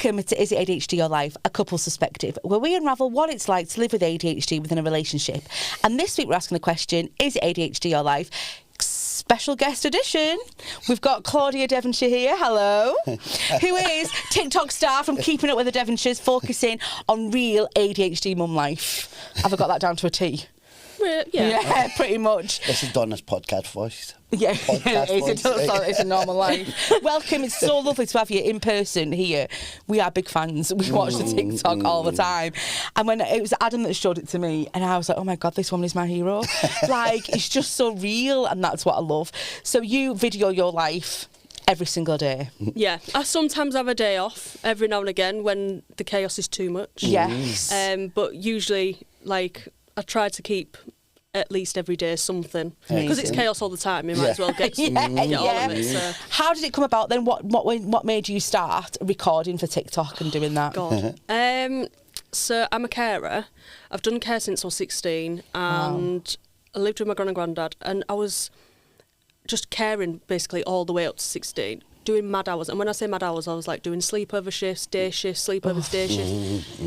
Welcome to Is It ADHD Your Life? A couple's perspective, where we unravel what it's like to live with ADHD within a relationship. And this week we're asking the question, is it ADHD your life? Special guest edition. We've got Claudia Devonshire here, hello, who is TikTok star from Keeping Up with the Devonshires, focusing on real ADHD mum life. Have I got that down to a T? Yeah, pretty much. This is Donna's podcast voice. Yeah, Podcast it's a normal life. Welcome, it's so lovely to have you in person here. We are big fans. We watch the TikTok all the time. And when it was Adam that showed it to me, and I was like, oh my God, this woman is my hero. Like, it's just so real, and that's what I love. So you video your life every single day. Yeah, I sometimes have a day off every now and again when the chaos is too much. Yes. But usually, like, I try to keep at least every day something, because it's chaos all the time. You might as well get all of it. So. How did it come about then? What made you start recording for TikTok and doing that? God. So I'm a carer. I've done care since I was 16, and I lived with my gran and grandad, and I was just caring basically all the way up to 16. Doing mad hours, and when I say mad hours, I was like doing sleepover shifts, day shifts, sleepovers, day shifts.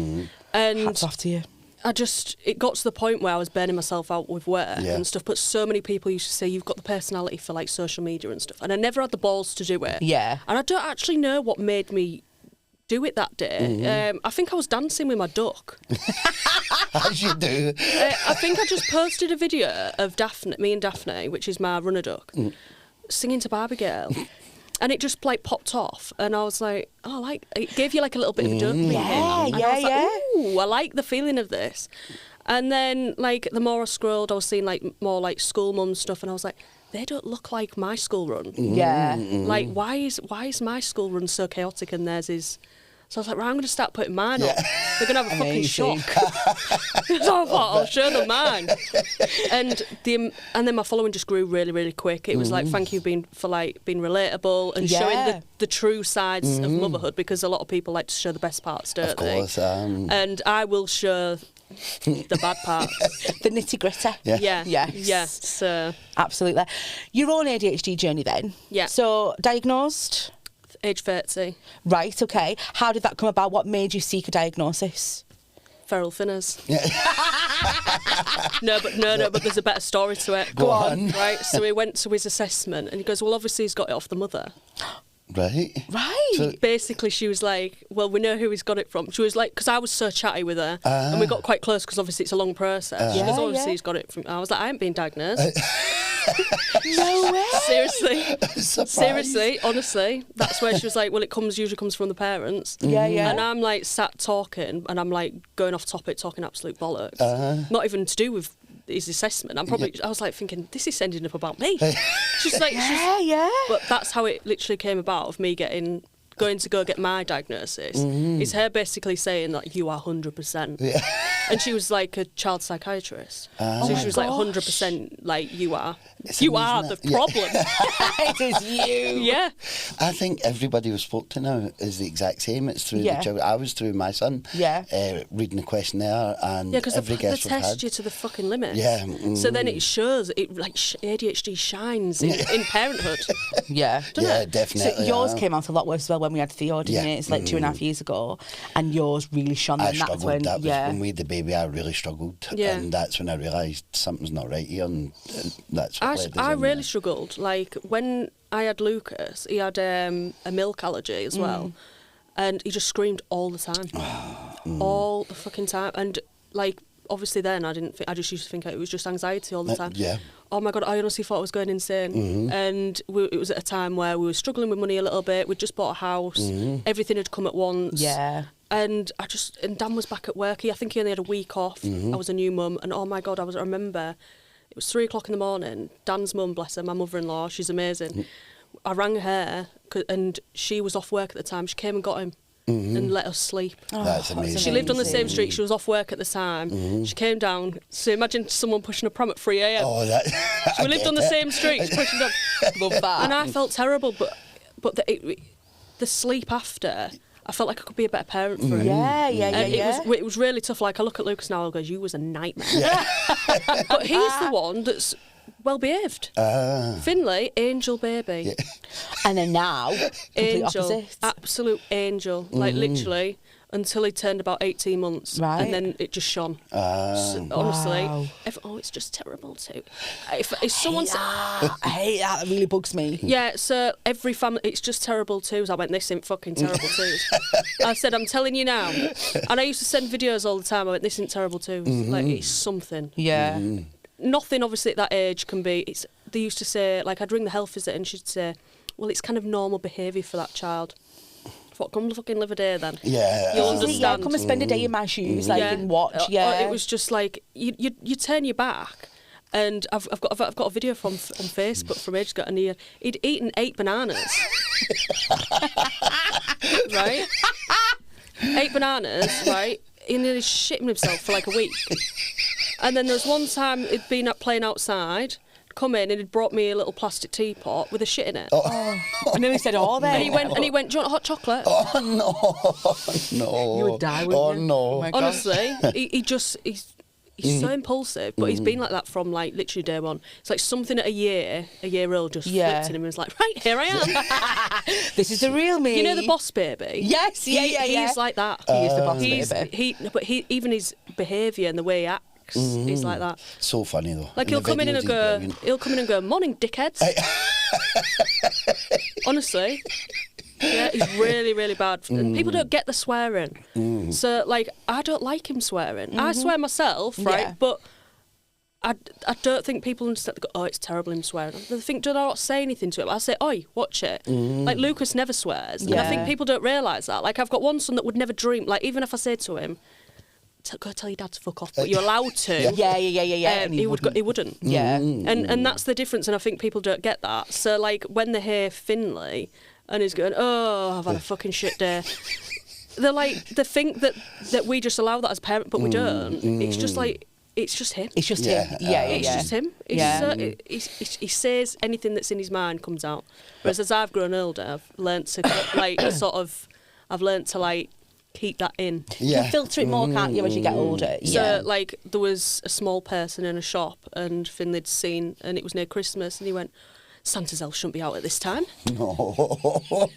And hats off to you. It got to the point where I was burning myself out with work and stuff, but so many people used to say, you've got the personality for like social media and stuff, and I never had the balls to do it. Yeah. And I don't actually know what made me do it that day. I think I was dancing with my duck. As you do. I think I just posted a video of Daphne, me and Daphne, which is my runner duck, singing to Barbie Girl. And it just like popped off, and I was like, oh, like it gave you like a little bit of a dopamine hit. And I was like, ooh, I like the feeling of this. And then like the more I scrolled, I was seeing like more like school mum stuff, and I was like, they don't look like my school run. Yeah. Like why is my school run so chaotic and theirs is? So I was like, right, I'm going to start putting mine up. They're going to have a fucking shock. So I thought, I'll show them mine. And then my following just grew really, really quick. It was like, thank you for like being relatable and showing the true sides of motherhood, because a lot of people like to show the best parts, don't they? Of course. And I will show the bad parts. The nitty-gritty. Yeah. Yes. So. Absolutely. Your own ADHD journey then? Yeah. So, diagnosed? Age 30. Right, okay. How did that come about? What made you seek a diagnosis? Feral thinners. No, but there's a better story to it. Go on. Right, so he went to his assessment, and he goes, well, obviously he's got it off the mother. Right. So, basically, she was like, well, we know who he's got it from. She was like, because I was so chatty with her, and we got quite close, because obviously it's a long process. She goes, obviously he's got it from... I was like, I ain't been diagnosed. No way. Seriously, honestly, that's where she was like, well, it usually comes from the parents. Yeah. And I'm like sat talking, and I'm like going off topic, talking absolute bollocks. Not even to do with his assessment. I was like thinking, this is ending up about me. She's like, But that's how it literally came about, of me going to go get my diagnosis. Is her basically saying that you are 100%. And she was like a child psychiatrist. So she was like 100% like, you are the problem. It is you. Yeah. I think everybody we spoke to now is the exact same. It's through the children. I was through my son. Reading the questionnaire, and because every they guest we've test had. you to the fucking limit. Yeah. So then it shows, ADHD shines in parenthood. Yeah. Definitely. So yours came out a lot worse as well when we had Theo, didn't it? It's like 2.5 years ago, and yours really shone. I struggled. That was when we had the baby. I really struggled, and that's when I realised something's not right here, and that's what I really struggled. Like when I had Lucas, he had a milk allergy as well, and he just screamed all the time, all the fucking time. And like obviously then I just used to think it was just anxiety all the time. Oh my God, I honestly thought I was going insane. And it was at a time where we were struggling with money a little bit. We'd just bought a house. Everything had come at once. Yeah. And Dan was back at work. I think he only had a week off. I was a new mum, and oh my God, I remember it was 3 o'clock in the morning. Dan's mum, bless her, my mother-in-law, she's amazing. I rang her, and she was off work at the time. She came and got him and let us sleep. That's amazing. She lived on the same street. She was off work at the time. She came down. So imagine someone pushing a prom at 3 a.m. Oh, that. So we lived on the same street. Pushing down. Love that. And I felt terrible, but the sleep after, I felt like I could be a better parent for him. It was really tough. Like I look at Lucas now, I go, you was a nightmare. But he's the one that's well behaved. Finley, angel baby. Yeah. And then now, complete Angel, opposite. absolute angel. Like literally until he turned about 18 months, Right. and then it just shone. Honestly, it's just terrible too. If someone said, I hate that. That really bugs me. yeah, so every family, it's just terrible twos. I went, this ain't fucking terrible twos. I said, I'm telling you now. And I used to send videos all the time. I went, this ain't terrible twos. Like, it's something. Yeah. Nothing, obviously, at that age can be. They used to say, like, I'd ring the health visitor and she'd say, well, it's kind of normal behaviour for that child. What, come fucking live a day then? Yeah. You'll understand. Yeah, come and spend a day in my shoes, like, and watch. Yeah. It was just like you turn your back, and I've got a video on Facebook from ages ago, and he'd eaten 8 bananas, right? 8 bananas, right? And he was shitting himself for like a week. And then there was one time he'd been playing outside, come in and he'd brought me a little plastic teapot with a shit in it. And then he said, "Oh, there." And he went, do you want hot chocolate? Oh no! You would die, wouldn't you? No! Oh my God. Honestly, he's so impulsive, but he's been like that from like literally day one. It's like something at a year old just flipped in him and was like, right, here I am. This is the real me. You know the boss baby? Yes, yeah. He's like that. He is the boss baby. But even his behaviour and the way he acts, he's like that. So funny though. Like he'll come in and go, morning, dickheads. Honestly. Yeah, he's really, really bad. People don't get the swearing. So, like, I don't like him swearing. I swear myself, right? Yeah. But I don't think people understand. They go, oh, it's terrible him swearing. They think, do I not say anything to him? I say, oi, watch it. Like, Lucas never swears. And I think people don't realise that. Like, I've got one son that would never dream. Like, even if I say to him, go tell your dad to fuck off, but you're allowed to. Yeah. He wouldn't. Yeah. And that's the difference, and I think people don't get that. So, like, when they hear Finley and he's going, oh, I've had a fucking shit day, they think that we just allow that as a parent, but we don't. It's just like, it's just him. It's just him. Yeah. It's just him. He says anything that's in his mind comes out. Whereas as I've grown older, I've learnt to keep that in. You can filter it more, can't you, as you get older? So, like, there was a small person in a shop, and Finley'd seen, and it was near Christmas, and he went, Santa's elf shouldn't be out at this time. No.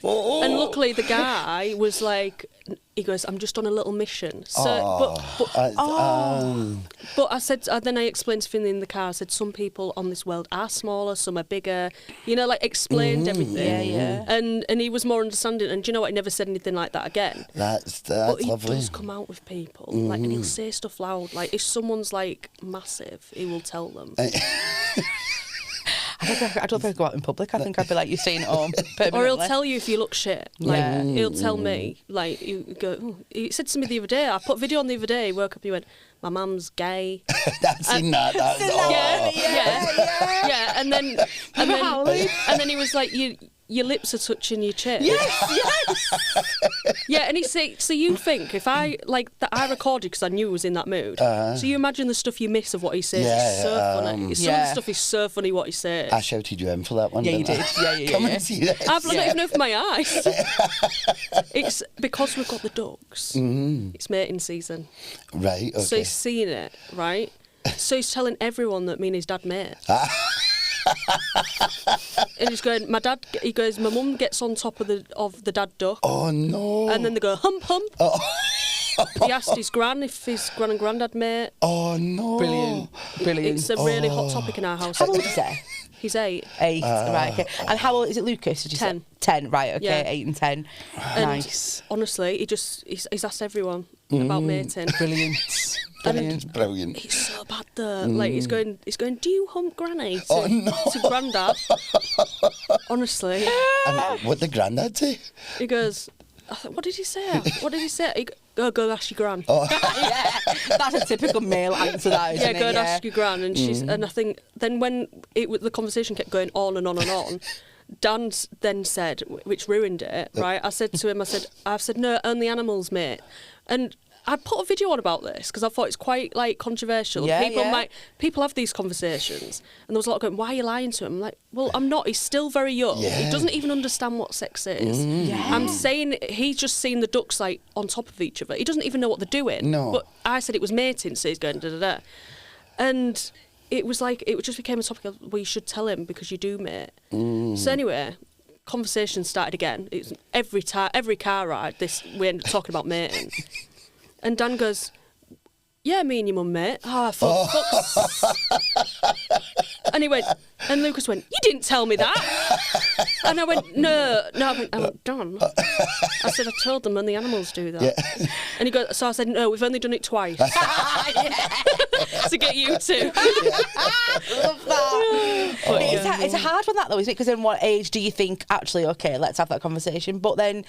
And luckily the guy was like, he goes, I'm just on a little mission. So, but I said, then I explained to Finley in the car, I said, some people on this world are smaller, some are bigger, like explained everything. Yeah. And he was more understanding, and do you know what, he never said anything like that again. That's but he lovely. does come out with people, like, and he'll say stuff loud. Like, if someone's like massive, he will tell them. I don't think I'd go out in public. I think I'd be like, you're staying at home permanently. Or he'll tell you if you look shit. Like, he'll tell me. Like, you go, oh. He said to me the other day, I put a video on the other day, he woke up, he went, my mum's gay. I've seen that. Yeah. And then he was like, your lips are touching your chin. Yes. Yeah, and he said, so you think if I recorded because I knew he was in that mood. So you imagine the stuff you miss of what he says. It's so funny. Some of the stuff is so funny what he says. I shouted you in for that one. Yeah, you did. Yeah. Come and see this. I don't even open my eyes. It's because we've got the ducks. It's mating season. Right. Okay. So he's seen it, right? So he's telling everyone that me and his dad mate. And he's going, my mum gets on top of the dad duck. Oh no. And then they go, hump. Oh. He asked his gran if his gran and grandad mate. Oh no. Brilliant. It's a really hot topic in our house. How old is he? He's 8. 8, right, okay. And how old is it, Lucas? Did you 10. say? 10, right, okay, Yeah. 8 and 10. And nice. honestly, he's asked everyone about mating. Brilliant. Brilliant. It's so bad though. Like he's going, do you hump granny to grandad? Honestly. And what did grandad say? He goes, what did he say? He go ask your gran. Yeah, that's a typical male answer, that, isn't it? Go and ask your gran. And she's, and I think then when the conversation kept going on and on and on, Dan then said, which ruined it, right? I said to him, I said, no, only animals, mate. And I put a video on about this because I thought it's quite like controversial. People have these conversations, and there was a lot of going, why are you lying to him? I'm like, well, I'm not. He's still very young. Yeah. He doesn't even understand what sex is. I'm saying he's just seen the ducks like on top of each other. He doesn't even know what they're doing. No. But I said it was mating, so he's going da da da. And it just became a topic of, well, you should tell him because you do, mate. So anyway, conversation started again. It's every car ride, we ended up talking about mating. And Dan goes, yeah, me and your mum, mate. Fuck. And Lucas went, you didn't tell me that. And I went, no. I went, Dan. I said, I told them and the animals do that. Yeah. And he goes, so I said, no, we've only done it twice. To get you two. Love that. But it's a hard one, that, though, isn't it? Because in what age do you think, actually, okay, let's have that conversation? But then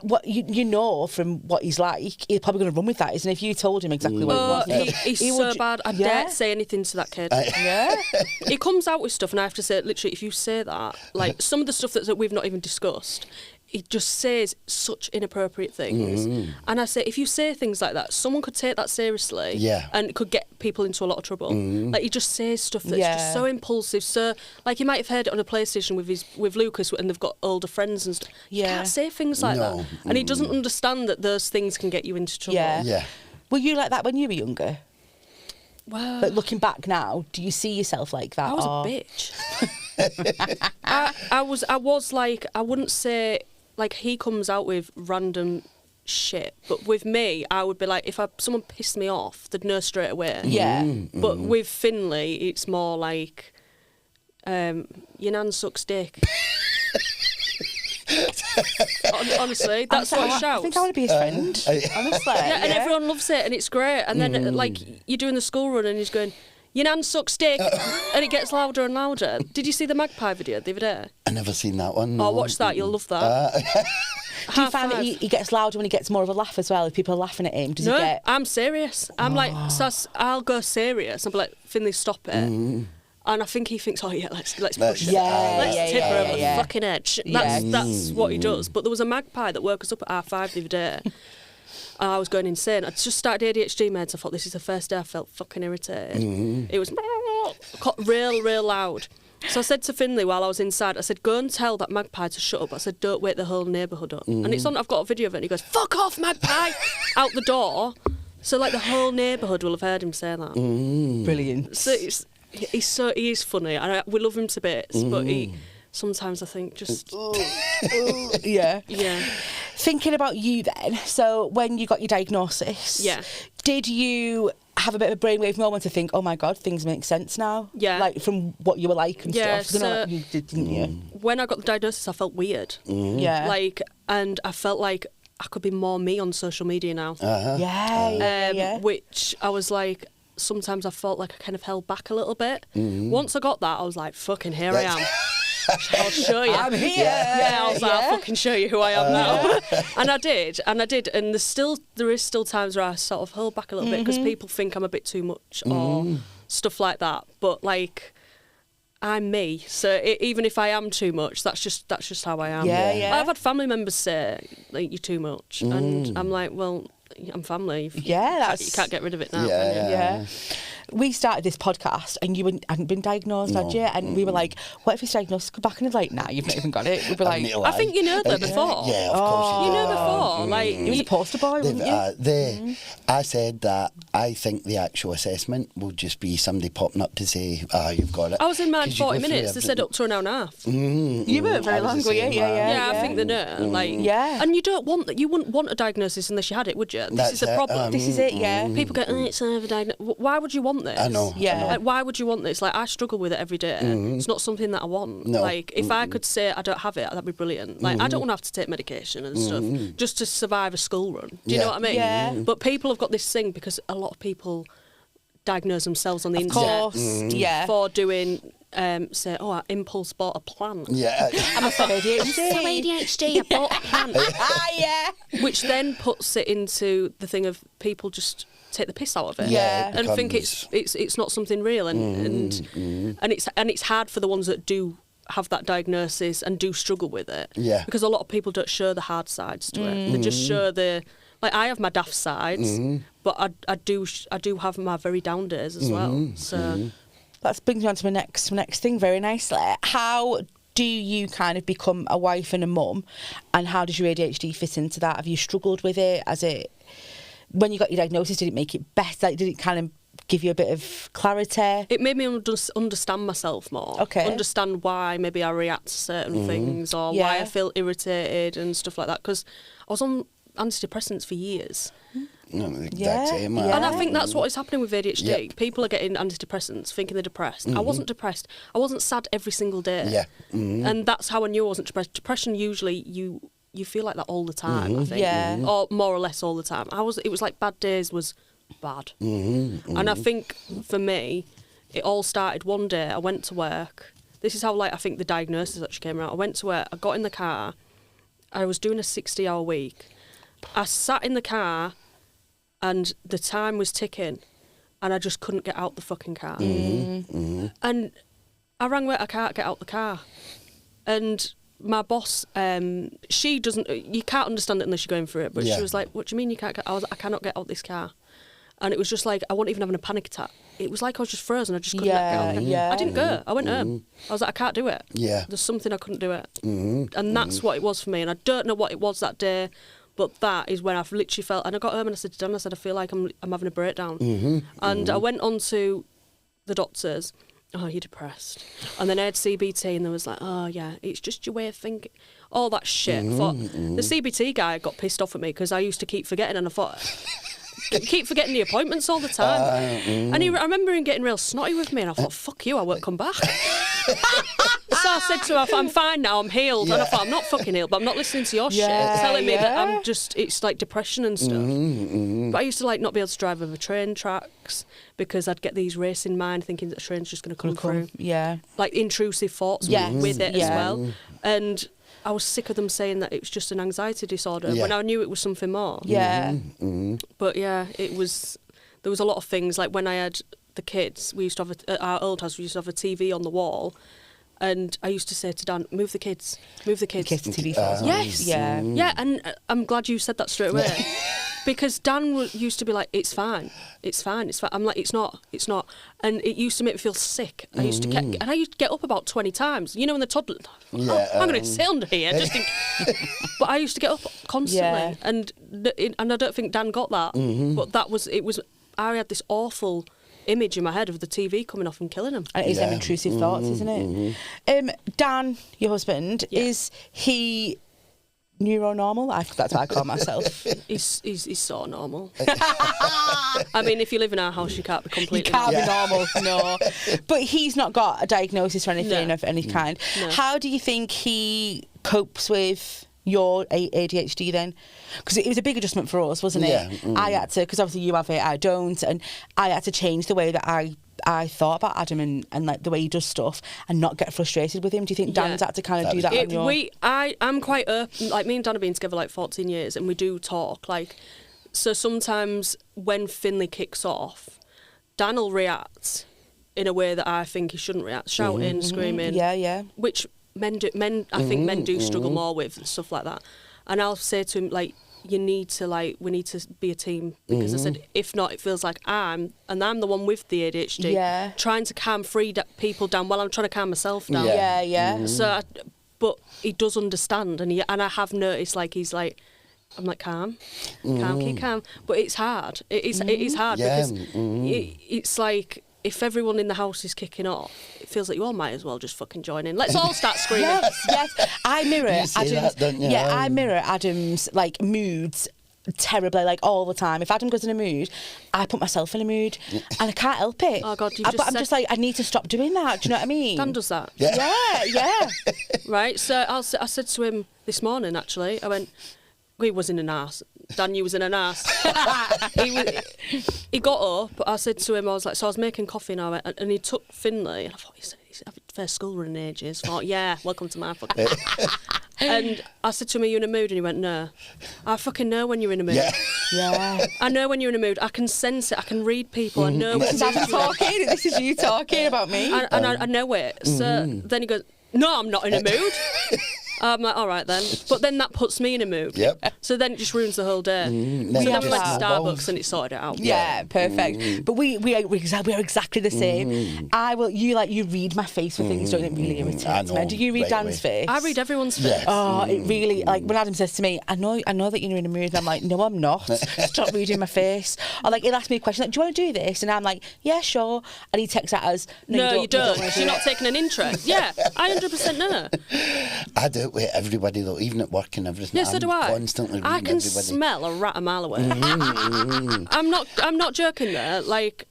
what you know from what he's like, he's probably going to run with that, isn't it? If you told him exactly what it was. He's so bad. I dare say anything to that kid. He comes out with stuff and I have to say, literally, if you say that, like some of the stuff that we've not even discussed, he just says such inappropriate things. And I say, if you say things like that, someone could take that seriously and could get people into a lot of trouble. Like, he just says stuff that's just so impulsive. So, like, you might have heard it on a PlayStation with Lucas and they've got older friends and stuff. You can't say things like that. And he doesn't understand that those things can get you into trouble. Were you like that when you were younger? Well, but looking back now, do you see yourself like that? I was a bitch. I was like, I wouldn't say, like, he comes out with random shit, but with me, I would be like, if someone pissed me off, they'd know straight away. But with Finley, it's more like, your nan sucks dick. Honestly, that's what he shouts. I think I want to be his friend. Honestly, and everyone loves it, and it's great. And then, like, you're doing the school run, and he's going, your nan sucks dick, and it gets louder and louder. Did you see the magpie video the other day? I never seen that one. No. Oh, watch that. You'll love that. Do you find that he gets louder when he gets more of a laugh as well? If people are laughing at him, does he get? I'm serious. I'm like, so I'll go serious. I'll be like, Finley, stop it. And I think he thinks, oh yeah, let's push it. Let's tip her over the fucking edge. That's what he does. But there was a magpie that woke us up at R5 the other day. And I was going insane. I just started ADHD meds. I thought, this is the first day I felt fucking irritated. It was real loud. So I said to Finley while I was inside, I said, go and tell that magpie to shut up. I said, don't wake the whole neighbourhood up. And it's on, I've got a video of it, and he goes, fuck off, magpie, out the door. So, like, the whole neighbourhood will have heard him say that. Brilliant. So he is funny, and we love him to bits, but sometimes I think just... Yeah. Thinking about you then, so when you got your diagnosis, did you have a bit of a brainwave moment to think, oh my God, things make sense now? Yeah. Like, from what you were like and stuff? So you did, didn't you? When I got the diagnosis, I felt weird. Yeah. Like, and I felt like I could be more me on social media now. Which I was like, sometimes I felt like I kind of held back a little bit. Once I got that, I was like, fucking here I am. I'll show you. I'm here. Yeah, I was like, I'll fucking show you who I am now. And I did. And there is still times where I sort of hold back a little bit because people think I'm a bit too much or stuff like that. But, like, I'm me. So even if I am too much, that's just how I am. I've had family members say, like, you're too much. And I'm like, well, I'm family. You can't get rid of it now. We started this podcast and you hadn't been diagnosed, had you? And we were like, what if he's diagnosed? Go back and it's like, nah, you've not even got it. We'd be like, I think you know that before. Yeah, of course you know before. Like, he was a poster boy, wasn't you? I said that I think the actual assessment will just be somebody popping up to say, you've got it. I was in mad 40 minutes. They said up to an hour and a half. You weren't very long, were you? Yeah, I think they know. Like, and you don't want that. You wouldn't want a diagnosis unless you had it, would you? This is a problem. This is it, People go, it's over diagnosis. Why would you want this? I know. Like, why would you want this? Like, I struggle with it every day. It's not something that I want. No. Like, if I could say I don't have it, that'd be brilliant. Like, I don't want to have to take medication and stuff just to survive a school run. Do you know what I mean? Yeah. But people have got this thing because a lot of people diagnose themselves on the internet for doing... say, I impulse bought a plant. I'm a ADHD. I'm so ADHD, I bought a plant. Which then puts it into the thing of people just take the piss out of it. And think it's not something real, and it's hard for the ones that do have that diagnosis and do struggle with it. Because a lot of people don't show the hard sides to it. They just show I have my daft sides, but I do have my very down days as well. So that brings me on to my next thing very nicely. How do you kind of become a wife and a mum, and how does your ADHD fit into that? Have you struggled with it? When you got your diagnosis, did it make it better? Did it kind of give you a bit of clarity? It made me understand myself more. Okay. Understand why maybe I react to certain things, or why I feel irritated and stuff like that. Because I was on antidepressants for years. No, the exact same. And I think that's what is happening with ADHD. Yep. People are getting antidepressants thinking they're depressed. I wasn't depressed. I wasn't sad every single day. Yeah. And that's how I knew I wasn't depressed. Depression, usually you feel like that all the time, I think. Yeah. Or more or less all the time. It was like bad days was bad. And I think for me, it all started one day. I went to work. This is how, like, I think the diagnosis actually came out. I went to work. I got in the car. I was doing a 60-hour week. I sat in the car and the time was ticking and I just couldn't get out the fucking car. And I rang where I can't get out the car. And my boss, she doesn't, you can't understand it unless you're going through it, but she was like, what do you mean you can't get, I was like, I cannot get out this car. And it was just like, I wasn't even having a panic attack. It was like I was just frozen. I just couldn't get out. I didn't go. I went home. I was like, I can't do it. There's something I couldn't do it. And that's what it was for me. And I don't know what it was that day, but that is when I've literally felt, and I got home and I said to Dan, I said, I feel like I'm having a breakdown. And I went on to the doctors. Oh, you're depressed. And then I had CBT and they was like, oh yeah, it's just your way of thinking. All that shit. The CBT guy got pissed off at me because I used to keep forgetting, and I thought, keep forgetting the appointments all the time. And I remember him getting real snotty with me, and I thought, fuck you, I won't come back. So I said to him, I'm fine now, I'm healed. And I thought, I'm not fucking healed, but I'm not listening to your shit telling me that I'm just, it's like depression and stuff. But I used to like not be able to drive over train tracks because I'd get these racing mind thinking that the train's just going to come through. Like intrusive thoughts with it as well. And I was sick of them saying that it was just an anxiety disorder when I knew it was something more. But yeah, there was a lot of things. Like when I had the kids, we used to have at our old house, we used to have a TV on the wall. And I used to say to Dan, move the kids. In case the TV falls on. Yes. Yeah, and I'm glad you said that straight away. Because Dan used to be like, it's fine. I'm like, it's not. And it used to make me feel sick. I used to get up about 20 times. You know, when the toddler, I'm going to sit under here. But I used to get up constantly. And I don't think Dan got that. But I had this awful image in my head of the TV coming off and killing him. And it is them intrusive thoughts, isn't it? Dan, your husband, is he neuronormal? That's what I call myself. He's so normal. I mean, if you live in our house, you can't be completely normal. No. But he's not got a diagnosis or anything of any kind. No. How do you think he copes with your ADHD then? Because it was a big adjustment for us, wasn't it? I had to, because obviously you have it, I don't, and I had to change the way that I thought about Adam and like the way he does stuff and not get frustrated with him. Do you think Dan's had to kind of do that on your... I'm quite open. Like, me and Dan have been together like 14 years and we do talk. Like, so sometimes when Finley kicks off, Dan will react in a way that I think he shouldn't react, shouting, screaming. Which I think men do struggle more with, stuff like that. And I'll say to him, like, we need to be a team, because I said, if not, it feels like I'm the one with the ADHD, trying to calm people down while I'm trying to calm myself down. So, but he does understand, and I have noticed, like, he's like, I'm like, calm, keep calm, but it's hard. It is hard because it's like, if everyone in the house is kicking off, it feels like you all might as well just fucking join in. Let's all start screaming. Yes. I mirror Adam's. I mirror Adam's like moods terribly, like all the time. If Adam goes in a mood, I put myself in a mood, and I can't help it. Oh God, I'm just like, I need to stop doing that. Do you know what I mean? Dan does that. Yeah. Right. So I said to him this morning. Actually, I went. He was in an arse. Dan, you was in an arse. He got up, but I said to him, I was making coffee now, and he took Finley, and I thought, he's having first school run in ages. I thought, yeah, welcome to my fucking... And I said to him, are you in a mood? And he went, no. I fucking know when you're in a mood. Yeah. I know when you're in a mood. I can sense it. I can read people. I know This is Adam talking. This is you talking about me. And I know it. So then he goes, no, I'm not in a mood. I'm like, all right then. But then that puts me in a mood. Yep. So then it just ruins the whole day. Mm-hmm. So then we went to Starbucks and it sorted it out. Yeah, perfect. But we are exactly the same. You read my face for things, don't it? Really irritates me. Do you read Dan's face? I read everyone's face. Yes. Oh, it really, like, when Adam says to me, I know that you're in a mood, and I'm like, no, I'm not. Stop reading my face. Or, like, he'll ask me a question, like, do you want to do this? And I'm like, yeah, sure. And he texts at us, no, you don't. You're not taking an interest. Yeah, I 100% know. I do it with everybody, though, even at work and everything. Yeah, so do I. Constantly reading everybody. I can smell a rat a mile away. I'm not joking there. Like,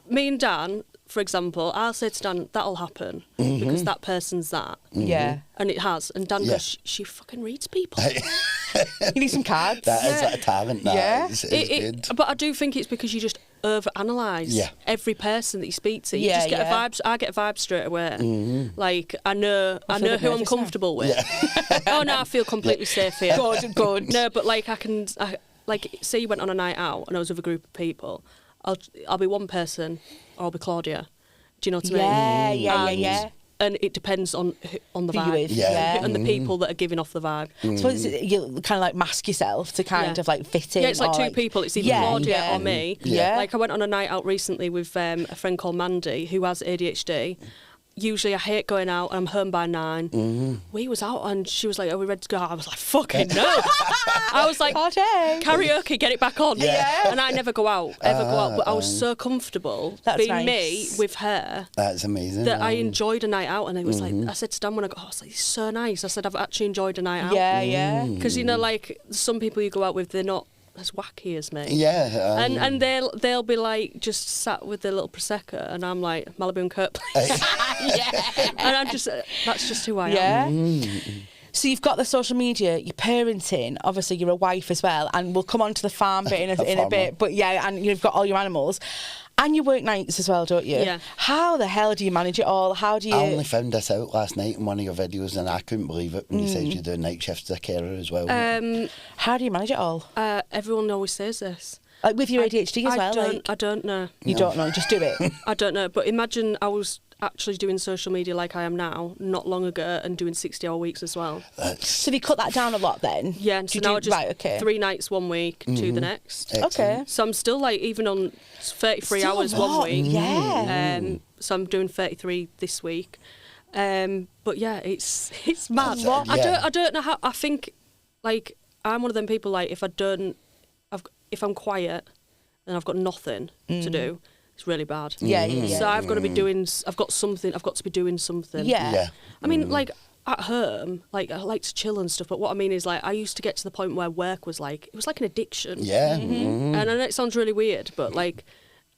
me and Dan, for example, I'll say to Dan, that'll happen because that person's that. Yeah. And it has. And Dan goes, she fucking reads people. You need some cards. That is like a talent. It's good. But I do think it's because you just overanalyze every person that you speak to. You just get a vibe. I get a vibe straight away. Like, I know who I'm comfortable with. Oh no, I feel completely safe here. Good. No, but like like say you went on a night out and I was with a group of people, I'll be one person or I'll be Claudia. Do you know what I mean? Yeah. And it depends on the vibe, and the people that are giving off the vibe. So you kind of like mask yourself to kind of like fit in. Yeah, it's like two people. It's either Claudia or me. Yeah. Like I went on a night out recently with a friend called Mandy who has ADHD. Usually I hate going out and I'm home by 9. We was out and she was like, are we ready to go? I was like, fucking no. I was like, karaoke, get it back on. Yeah. And I never go out, but I was so comfortable being me with her. That's amazing. That I enjoyed a night out and it was like, I said to Dan when I got, I was like, it's so nice. I said, I've actually enjoyed a night out. Yeah. Because, you know, like some people you go out with, they're not as wacky as me. Yeah. And they'll be like just sat with their little Prosecco and I'm like Malibu and Kurt place. And I'm just, that's just who I am. So you've got the social media, you're parenting, obviously you're a wife as well, and we'll come on to the farm bit in a bit, but and you've got all your animals. And you work nights as well, don't you? Yeah. How the hell do you manage it all? How do you... I only found this out last night in one of your videos and I couldn't believe it when you said you do night shifts as a carer as well. How do you manage it all? Everyone always says this. Like with your ADHD as well? I don't know. You don't know, just do it. I don't know, but imagine I was actually doing social media like I am now, not long ago, and doing 60-hour weeks as well. So have you cut that down a lot then? Yeah, so now I just 3 nights one week, 2 the next. Excellent. Okay. So I'm still like, even on 33 hours one week. Yeah. So I'm doing 33 this week. But yeah, it's mad. I don't know how, I think, like, I'm one of them people, like, if I'm quiet and I've got nothing to do, it's really bad. Yeah. So I've got to be doing. I've got to be doing something. Yeah. I mean, like at home, like I like to chill and stuff. But what I mean is, like, I used to get to the point where work was like, it was like an addiction. Yeah. And I know it sounds really weird, but like,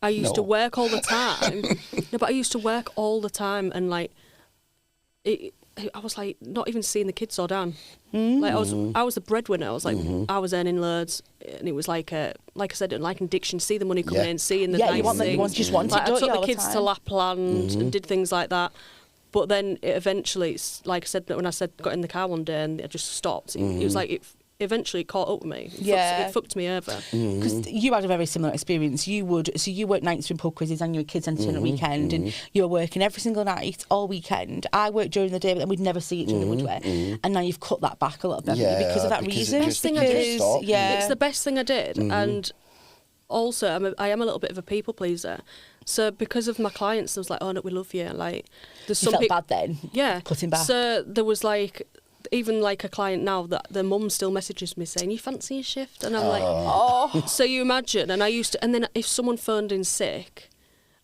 I used to work all the time. No, but I used to work all the time, and like, I was like not even seeing the kids or Dan. Like I was the breadwinner. I was like I was earning loads, and it was like I said, like an addiction. See the money coming in, seeing the nice things. You just want like, it, I took you, the kids to Lapland and did things like that. But then it's like I said, that when I got in the car one day and I just stopped. It was like it eventually caught up with me. It fucked me over. Because you had a very similar experience. You worked nights in pub quizzes and you were kids entertaining at weekend, and you were working every single night all weekend. I worked during the day, but then we'd never see each other, would we? And now you've cut that back a little bit because of that reason. It's the best thing I did, and also I am a little bit of a people pleaser. So because of my clients, I was like, oh no, we love you. Like, there's some felt bad then. Yeah, cutting back. So there was like, even like a client now that their mum still messages me saying, you fancy a shift? And I'm like, oh. So you imagine, and then if someone phoned in sick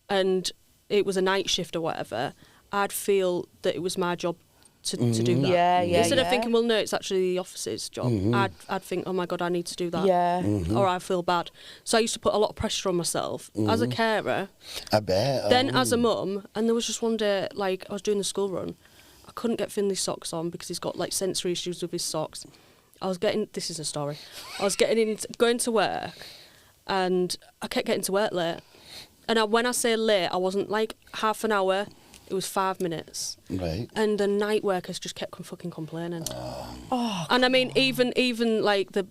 and it was a night shift or whatever, I'd feel that it was my job to do that. Yeah. Instead of thinking, well, no, it's actually the office's job, I'd think, oh my God, I need to do that. Yeah. Or I feel bad. So I used to put a lot of pressure on myself as a carer. I bet. Then as a mum, and there was just one day, like, I was doing the school run, I couldn't get Finley's socks on because he's got like sensory issues with his socks. This is a story. I was going to work, and I kept getting to work late. And when I say late, I wasn't like half an hour. It was 5 minutes. Right. And the night workers just kept fucking complaining. And I mean, even like the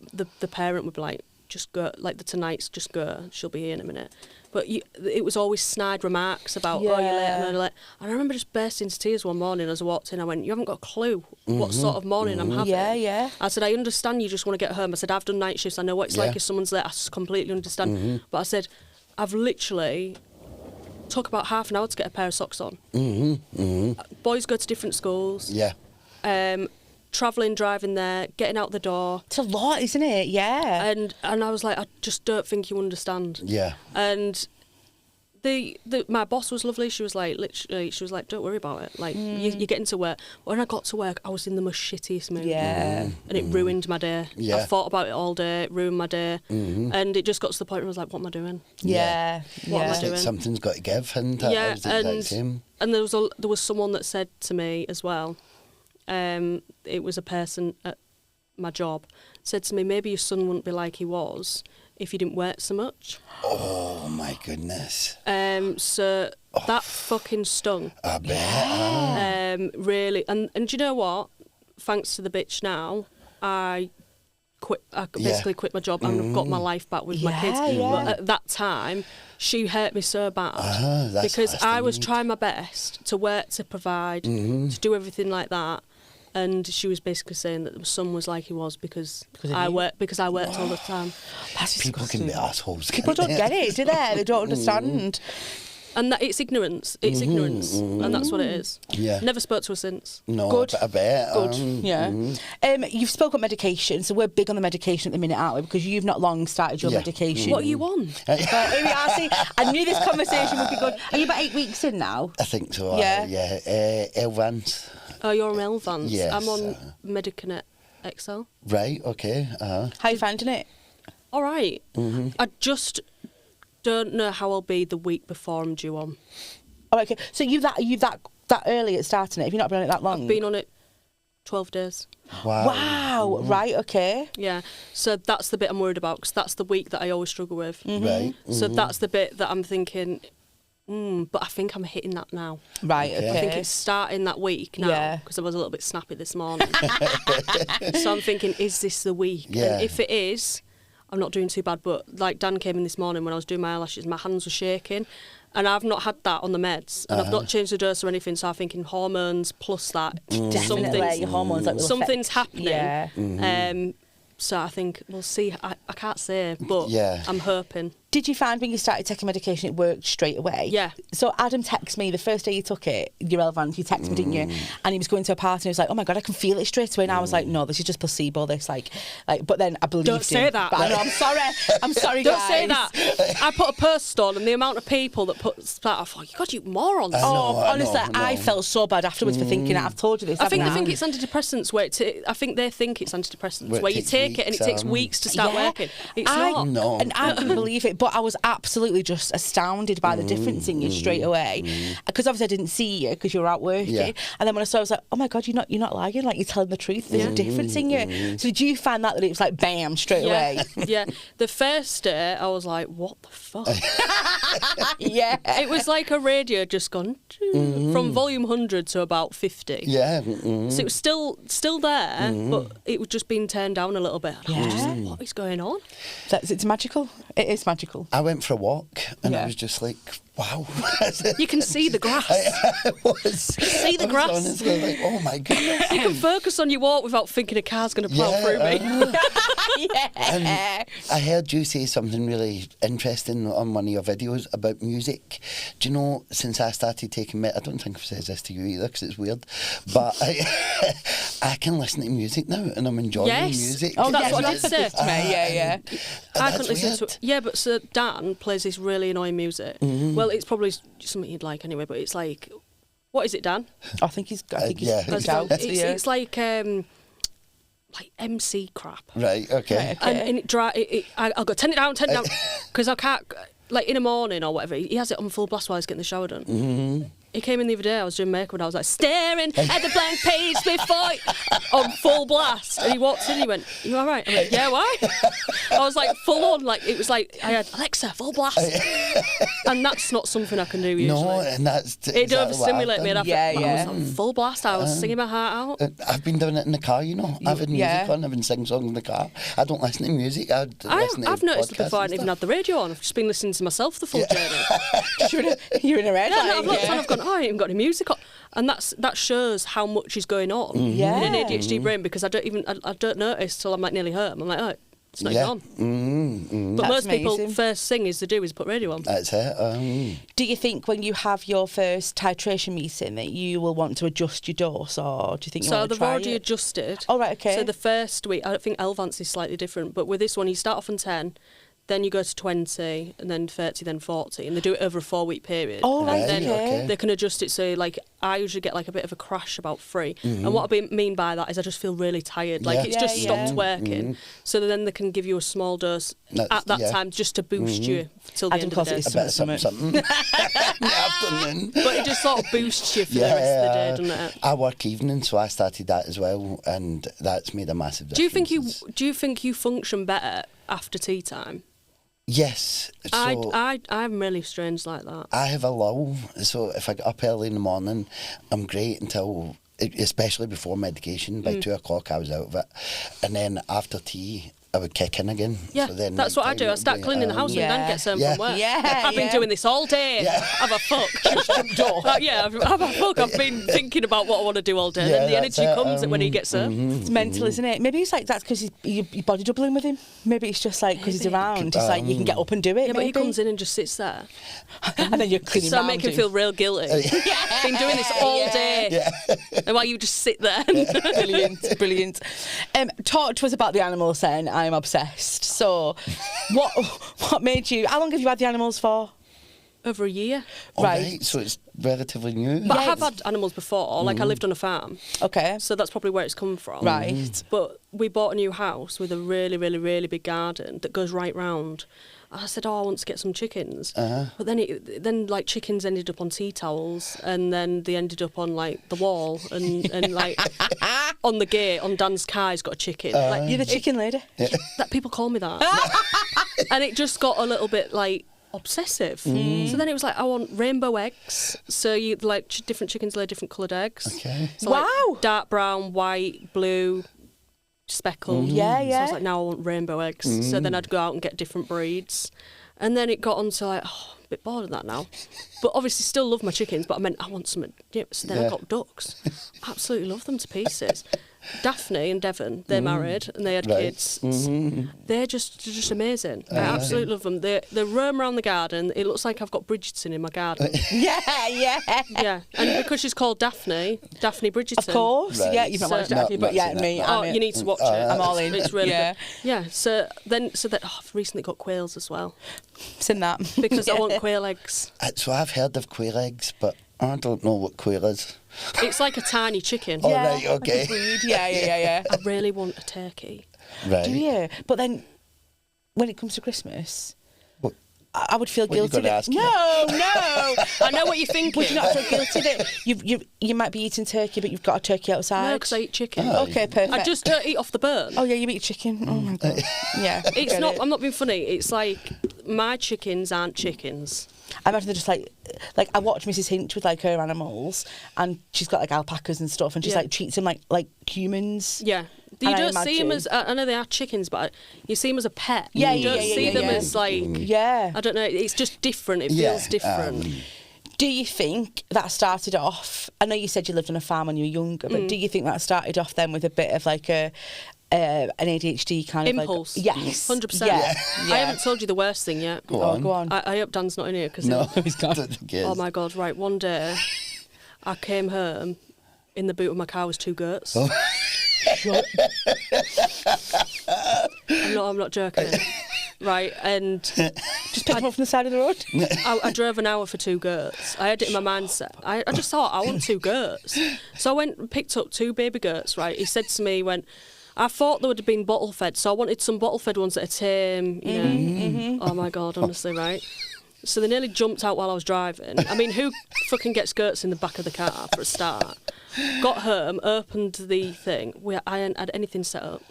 parent would be like, just go, like the tonight's just go, she'll be here in a minute. But it was always snide remarks about, oh, you're late, and you're late. And I remember just bursting into tears one morning as I walked in. I went, you haven't got a clue what sort of morning I'm having. Yeah. I said, I understand you just want to get home. I said, I've done night shifts. I know what it's like if someone's late. I completely understand. But I said, I've literally took about half an hour to get a pair of socks on. Boys go to different schools. Yeah. Travelling, driving there, getting out the door. It's a lot, isn't it? Yeah. And I was like, I just don't think you understand. Yeah. And my boss was lovely. She was like, don't worry about it. Like, you're getting to work. When I got to work, I was in the most shittiest mood. Yeah. And it ruined my day. Yeah. I thought about it all day. It ruined my day. And it just got to the point where I was like, what am I doing? Yeah. What am I doing? Something's got to give, and yeah, same. And there was someone that said to me as well, it was a person at my job, said to me, maybe your son wouldn't be like he was if you didn't work so much. Oh my goodness. So that fucking stung. I bet. Really. And do you know what? Thanks to the bitch now, I basically quit my job and I've got my life back with my kids. Yeah. But at that time, she hurt me so bad because I was trying my best to work, to provide, to do everything like that. And she was basically saying that the son was like he was because I worked all the time. People can be assholes. People don't get it, do they? They don't understand. And that it's ignorance. It's ignorance, and that's what it is. Yeah. Never spoke to her since. No, Good. I bet. Good. You've spoken medication, so we're big on the medication at the minute, aren't we? Because you've not long started your medication. What are you on? Here we are. See, I knew this conversation would be good. Are you about 8 weeks in now? I think so. Yeah. Elvans. Oh, you're on Elvans. Yes. I'm on Medicanet XL. Right. Okay. How are you finding it? All right. I just don't know how I'll be the week before I'm due on. Oh, okay. So you that early at starting it? Have you not been on it that long? I've been on it 12 days. Wow. Right. Okay. Yeah. So that's the bit I'm worried about because that's the week that I always struggle with. Right. So that's the bit that I'm thinking. But I think I'm hitting that now. Right, okay. I think it's starting that week now because I was a little bit snappy this morning. So I'm thinking, is this the week? Yeah. And if it is, I'm not doing too bad. But like Dan came in this morning when I was doing my eyelashes, my hands were shaking. And I've not had that on the meds. And I've not changed the dose or anything. So I'm thinking hormones plus that. Definitely, your hormones will something's affect. happening. Yeah. So I think we'll see. I can't say, but I'm hoping. Did you find when you started taking medication it worked straight away? Yeah. So Adam texted me the first day you took it, your Elvans, you texted me, didn't you? And he was going to a party and he was like, oh my God, I can feel it straight away. And I was like, no, this is just placebo, this. Like, but then I believed him. Don't say that. But I know, I'm sorry. I'm sorry, Don't guys. say that. I put a post on and the amount of people that put that, I thought, God, you morons. Honestly, I felt so bad afterwards for thinking that. I've told you this. I think they think it's antidepressants I think they think it's antidepressants where you take it and it takes weeks to start working. It's not. No. And I couldn't believe it, but I was absolutely just astounded by the difference in you straight away. Because obviously I didn't see you because you were out working. Yeah. And then when I saw, I was like, oh my God, you're not lying. Like, you're telling the truth. There's a difference in you. So did you find that it was like bam straight away? Yeah. The first day I was like, what the fuck? Yeah. It was like a radio just gone from volume 100 to about 50. Yeah. So it was still there, but it was just being turned down a little bit. And I was just like, what is going on? It's magical. It is magical. I went for a walk and I was just like, wow. You can see the grass. I was. See the grass. Honestly, like, oh my goodness. You can focus on your walk without thinking a car's going to plough through me. Yeah. I heard you say something really interesting on one of your videos about music. Do you know, since I started taking I don't think I've said this to you either because it's weird, but I can listen to music now and I'm enjoying music. Oh, that's what I did say. Yeah. I couldn't listen to it. Yeah, but so Dan plays this really annoying music. Well, it's probably something you'd like anyway, but it's like, what is it, Dan? I think he's out. It's like MC crap. Right, okay. And I'll go, turn it down, because I can't, like in the morning or whatever, he has it on full blast while he's getting the shower done. He came in the other day, I was doing makeup and I was like, staring at the blank page before on full blast. And he walked in, he went, you all right? I'm like, yeah, why? I was like, full on, like, it was like, I had, Alexa, full blast. And that's not something I can do usually. No, and that's It exactly overstimulated me. And I was on full blast. I was singing my heart out. I've been doing it in the car, you know. I've had music on, I've been singing songs in the car. I don't listen to music. I've noticed it before I hadn't even had the radio on. I've just been listening to myself the full journey. You're in a red light. I've looked on, I've gone, I ain't even got any music on. And that shows how much is going on in an ADHD brain, because I don't notice till I'm like nearly home. I'm like, oh, it's not even on. But That's most people amazing. first thing is put radio on. That's it. Do you think when you have your first titration meeting that you will want to adjust your dose, or do you think you want to they've try already it? adjusted. Oh, right, okay. So the first week, I think Elvance is slightly different, but with this one, you start off on 10, then you go to 20, and then 30, then 40, and they do it over a 4-week period. Oh, right, And then okay. they can adjust it, so like I usually get like a bit of a crash about 3, and what I mean by that is I just feel really tired, like it's just stopped working. So then they can give you a small dose at that time just to boost you till the end of the day. It's A bit of something. In the afternoon. But it just sort of boosts you for the rest of the day, doesn't it? I work evening, so I started that as well, and that's made a massive difference. Do you think you function better after tea time? Yes. So I'm really strange like that. I have a lull, so if I get up early in the morning, I'm great until, especially before medication, by 2 o'clock I was out of it. And then after tea, I would kick in again. Yeah, so then that's what I do. I start cleaning the house when Dan gets home from work. I've been doing this all day. Have a fuck. Have a fuck. I've been thinking about what I want to do all day. And then the energy comes when he gets home. It's mental, isn't it? Maybe it's like that's because you're body doubling with him. Maybe it's just like because he's around. It's like you can get up and do it. Yeah, but he comes in and just sits there. And then you're cleaning So I make him feel real guilty. Been doing this all day. And while you just sit there. Brilliant. Talk to us about the animals then. I'm obsessed. So, what made you? How long have you had the animals for? Over a year. Right. So it's relatively new. But I have had animals before. Like I lived on a farm. Okay. So that's probably where it's come from. Right. But we bought a new house with a really, really, really big garden that goes right round. I said, I want to get some chickens. But then like chickens ended up on tea towels, and then they ended up on like the wall and like on the gate on Dan's car. He's got a chicken. Like, You're the chicken lady. that people call me that, and it just got a little bit like obsessive. So then it was like, I want rainbow eggs. So you like different chickens lay different coloured eggs. Okay. So like dark brown, white, blue, speckled. So I was like, now I want rainbow eggs. So then I'd go out and get different breeds. And then it got on to like, a bit bored of that now. But obviously still love my chickens, but I meant I want some. So then I got ducks. Absolutely love them to pieces. Daphne and Devon, they're married and they had kids. They're just amazing. I absolutely love them. They roam around the garden. It looks like I've got Bridgerton in my garden. Yeah. And because she's called Daphne Bridgerton. Of course. Right. Yeah, you've not watched it, have you? But yeah, me. You need to watch it. I'm all in. It's really good. Yeah. So I've recently got quails as well. Seen that. Because I want quail eggs. So I've heard of quail eggs, but I don't know what quail is. It's like a tiny chicken. Oh, right, okay. Like a breed. Yeah. I really want a turkey. Right. Do you? But then, when it comes to Christmas, What? I would feel What you guilty. gonna ask No. I know what you're thinking. Would you not feel guilty that you might be eating turkey, but you've got a turkey outside? No, because I eat chicken. Okay, perfect. I just don't eat off the bone. Oh yeah, you eat chicken. Oh my god. Yeah. It's not. I'm not being funny. It's like my chickens aren't chickens. I imagine they're just like I watch Mrs. Hinch with like her animals, and she's got like alpacas and stuff, and she's like treats them like humans. Yeah. You And I don't see them imagine- as. I know they are chickens, but you see them as a pet. Yeah, you don't see them yeah. as like. Yeah. I don't know. It's just different. It feels different. Do you think that started off? I know you said you lived on a farm when you were younger, but do you think that started off then with a bit of like an ADHD kind Impulse. of like yes, 100%. Yeah. I haven't told you the worst thing yet. Go on. Go on. I hope Dan's not in here because No, he's gone. oh my god! Right, one day I came home. In the boot of my car was 2 goats. Oh. I'm not joking. Right, and Just pick them up from the side of the road. I drove an hour for 2 goats. I had it in my mindset. I just thought, I want 2 goats. So I went and picked up 2 baby goats, right? He said to me, I thought they would have been bottle fed, so I wanted some bottle fed ones that are tame, you know. Oh my God, honestly, right? So they nearly jumped out while I was driving. I mean, who fucking gets goats in the back of the car for a start? Got home, opened the thing. I hadn't had anything set up.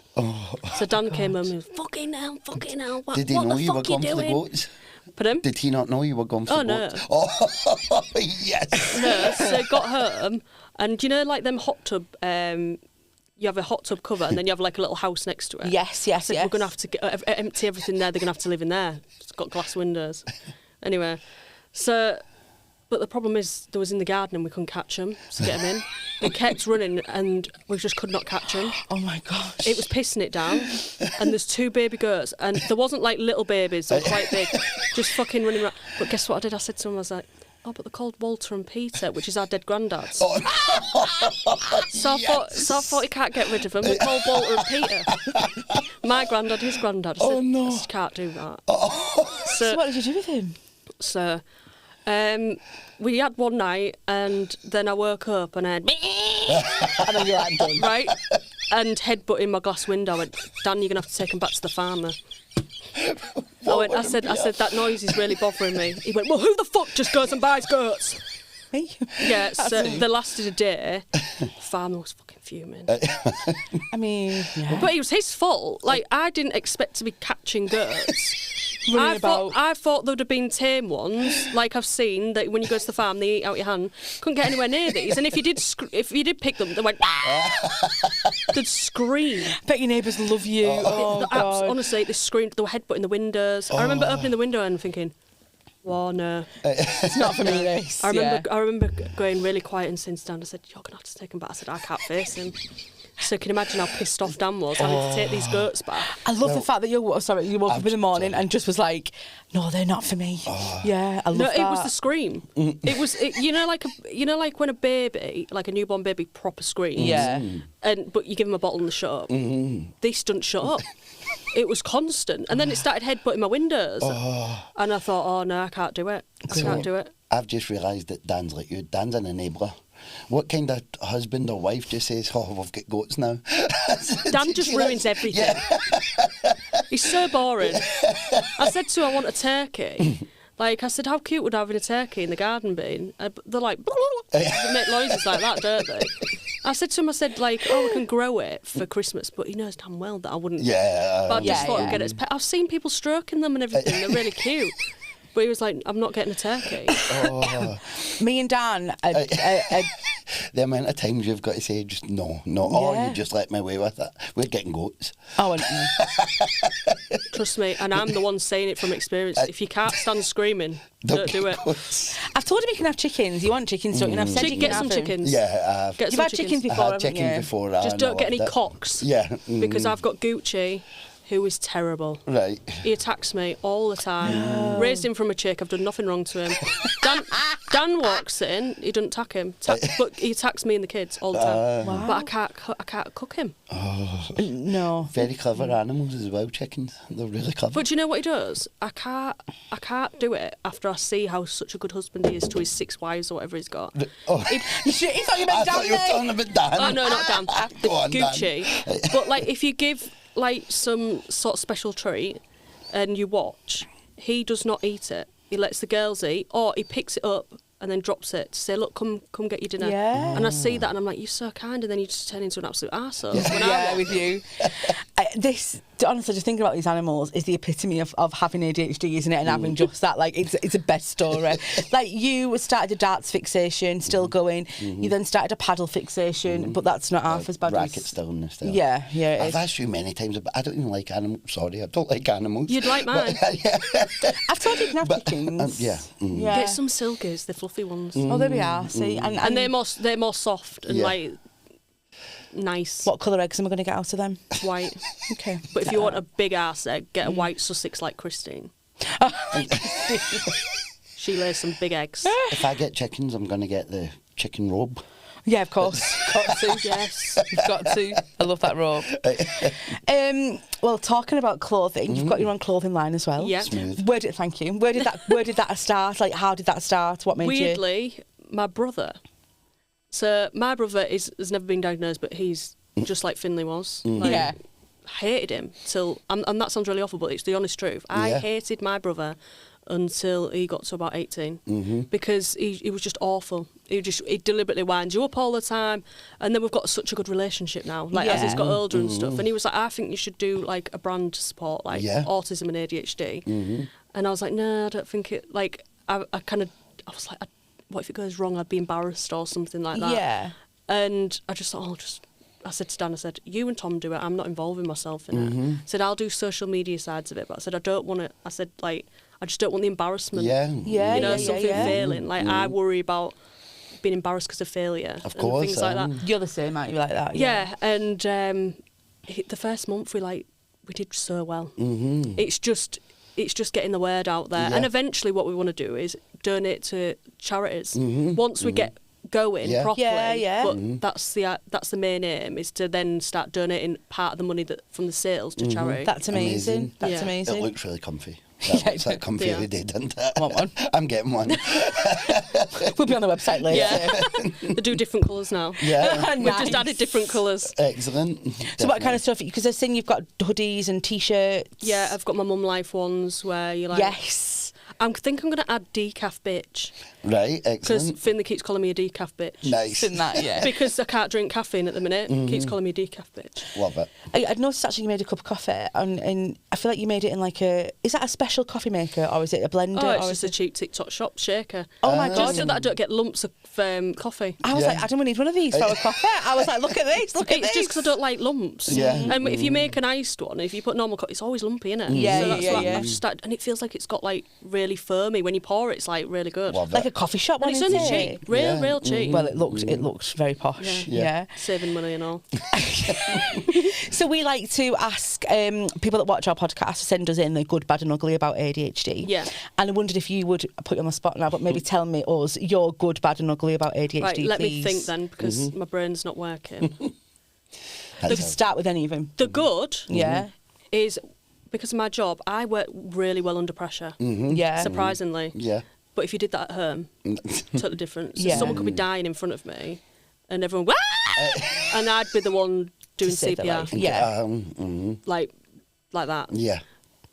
So Dan came home and was, fucking hell, what, Did he what know the you were fuck you going for the doing? goats? Pardon? Did he not know you were going for no. goats? Oh, yes. No, so got home, and you know, like them hot tub, you have a hot tub cover, and then you have like a little house next to it. Yes. We're going to have to empty everything there. They're going to have to live in there. It's got glass windows. Anyway, so, but the problem is there was in the garden and we couldn't catch them to get them in. They kept running and we just could not catch them. Oh my gosh. It was pissing it down, and there's 2 baby goats, and there wasn't like little babies, they were quite big, just fucking running around. But guess what I did? I said to him, I was like, oh, but they're called Walter and Peter, which is our dead granddads. Oh, so I thought you can't get rid of them. They're called Walter and Peter. My granddad, his granddad. I said, no. I just can't do that. So what did you do with him? So we had one night, and then I woke up and I had And then you're like, done. right, and headbutting my glass window. I went, Dan, you're gonna have to take him back to the farmer. I said that noise is really bothering me. He went, well, who the fuck just goes and buys goats? Me? Yeah, so they lasted a day. The farmer was fucking fuming. I mean, yeah. But it was his fault. Like, I didn't expect to be catching goats. Running about. I thought there would have been tame ones, like I've seen, that when you go to the farm, they eat out your hand. Couldn't get anywhere near these. And if you did pick them, they went, they'd scream. Bet your neighbours love you. Oh, God. Honestly, they screamed. They were headbutting the windows. I remember opening the window and thinking, well, no. It's not for me, this. I remember going really quiet and sitting down. I said, you're going to have to take him back. I said, I can't face him. So can you imagine how pissed off Dan was having to take these goats back? I love the fact that you woke up in the morning and just was like, no, they're not for me. Yeah, I love that. No, it was the scream. It was, you know, like when a baby, like a newborn baby, proper screams. Yeah. But you give them a bottle and they shut up. This didn't shut up. It was constant. And then it started headbutting my windows. And I thought, oh no, I can't do it. I can't do it. I've just realised that Dan's like you. Dan's an enabler. What kind of husband or wife just says, oh, we've got goats now? Dan just ruins everything. Yeah. He's so boring. I said to her, I want a turkey. Like, I said, how cute would having a turkey in the garden be? They're like, they make noises like that, don't they? I said to him, like, oh, we can grow it for Christmas, but he knows damn well that I wouldn't. Yeah. But I just thought I'd get it as pet. I've seen people stroking them and everything. They're really cute. But he was like, I'm not getting a turkey. Me and Dan... the amount of times you've got to say just no, or you just let me away with it. We're getting goats. Oh, trust me, and I'm the one saying it from experience. If you can't stand screaming, don't do it. I've told him he can have chickens. You want chickens, don't you? And I've said get some chickens. Yeah, Get You've had chickens before, I had chickens before. Just don't get any cocks. Yeah. Because I've got Gucci, who is terrible. Right. He attacks me all the time. No. Raised him from a chick. I've done nothing wrong to him. Dan walks in. He doesn't attack him, but he attacks me and the kids all the time. Wow. But I can't cook him. Oh. No. Very clever animals as well. Chickens. They're really clever. But do you know what he does? I can't do it after I see how such a good husband he is to his 6 wives or whatever he's got. He thought you meant Dan. I thought you were talking about Dan. Oh no, not Dan. Go on, Gucci. Dan. But like, if you give like some sort of special treat and you watch, he does not eat it. He lets the girls eat, or he picks it up and then drops it to say, look, come get your dinner. Yeah. And I see that and I'm like, you're so kind, and then you just turn into an absolute arsehole. Yeah, with you. Honestly, just thinking about these animals is the epitome of having ADHD, isn't it? And having just that, like, it's a best story. Like, you started a darts fixation, still going. You then started a paddle fixation, but that's not half as bad racket as... still. Yeah, it I've is. asked you many times, but I don't even like animals. Sorry, I don't like animals. You'd like mine. I've told you can have chickens. Yeah. Get some silkies, the fluffy ones. Oh, there we are. See, and they're more soft and like nice. What colour eggs am I going to get out of them? White. Okay. But if you want a big ass egg, get a white Sussex like Christine. She lays some big eggs. If I get chickens, I'm going to get the chicken robe. Yeah, of course. Got to. Yes. You've got to. I love that robe. Well, talking about clothing, you've got your own clothing line as well. Yeah. Smooth. Thank you. Where did that start? Like, how did that start? What made Weirdly, my brother. So my brother has never been diagnosed, but he's just like Finlay was. Like, Yeah. Hated him till, and that sounds really awful, but it's the honest truth. I hated my brother until he got to about 18 because he was just awful. He deliberately winds you up all the time, and then we've got such a good relationship now, like as he's got older and stuff. And he was like, I think you should do like a brand to support like autism and ADHD. And I was like, no, I don't think it. Like I was like, what if it goes wrong? I'd be embarrassed or something like that. Yeah. And I just thought, I said to Dan, I said, you and Tom do it. I'm not involving myself in it. I said, I'll do social media sides of it, but I said, I don't want it. I said, like, I just don't want the embarrassment. Something failing. Like, I worry about being embarrassed because of failure. Of course. And things like that. You're the same, aren't you, like that? Yeah. And the first month we did so well. It's just getting the word out there. And eventually what we want to do is donate to charities. Once we get going properly, but that's the main aim, is to then start donating part of the money from the sales to charity. That's amazing. That's amazing. It looks really comfy. That looks like comfy every day, doesn't it? I want one. I'm getting one. We'll be on the website later. Yeah. They do different colours now. Yeah. We've just added different colours. Excellent. So Definitely. what kind of stuff? Because I've seen you've got hoodies and t-shirts. Yeah, I've got my Mum Life ones where you like. Yes. I think I'm going to add decaf bitch. Right, Because excellent. Finley keeps calling me a decaf bitch. Nice. In that, yeah. Because I can't drink caffeine at the minute. Keeps calling me a decaf bitch. Love it. I'd noticed actually you made a cup of coffee, and I feel like you made it in like is that a special coffee maker, or is it a blender? Oh, it's or just a cheap TikTok shop shaker. Oh my God. Just so that I don't get lumps of coffee. I was like, Adam, we need one of these for our coffee. I was like, look at this, look at It's this. just because I don't like lumps. Yeah. And if you make an iced one, if you put normal coffee, it's always lumpy, innit? Yeah, so that's yeah, what yeah. I've just started, and it feels like it's got like really foamy. When you pour it, it's like really good. Love Like it. a coffee shop And one, it's isn't only it? cheap. Real cheap. Well, it looks very posh. Yeah. Saving money and all. So we like to ask people that watch our podcast to send us in the good, bad and ugly about ADHD. Yeah. And I wondered if you would put you on the spot now, but maybe tell me us your good, bad and ugly about ADHD, Right, let me please. think then, because my brain's not working. You could start with any of them. The good Yeah. is, because of my job, I work really well under pressure, Yeah. surprisingly. Yeah. But if you did that at home, totally different. So Yeah. someone could be dying in front of me, and everyone, and I'd be the one doing save their CPR, life. Yeah. like that. Yeah.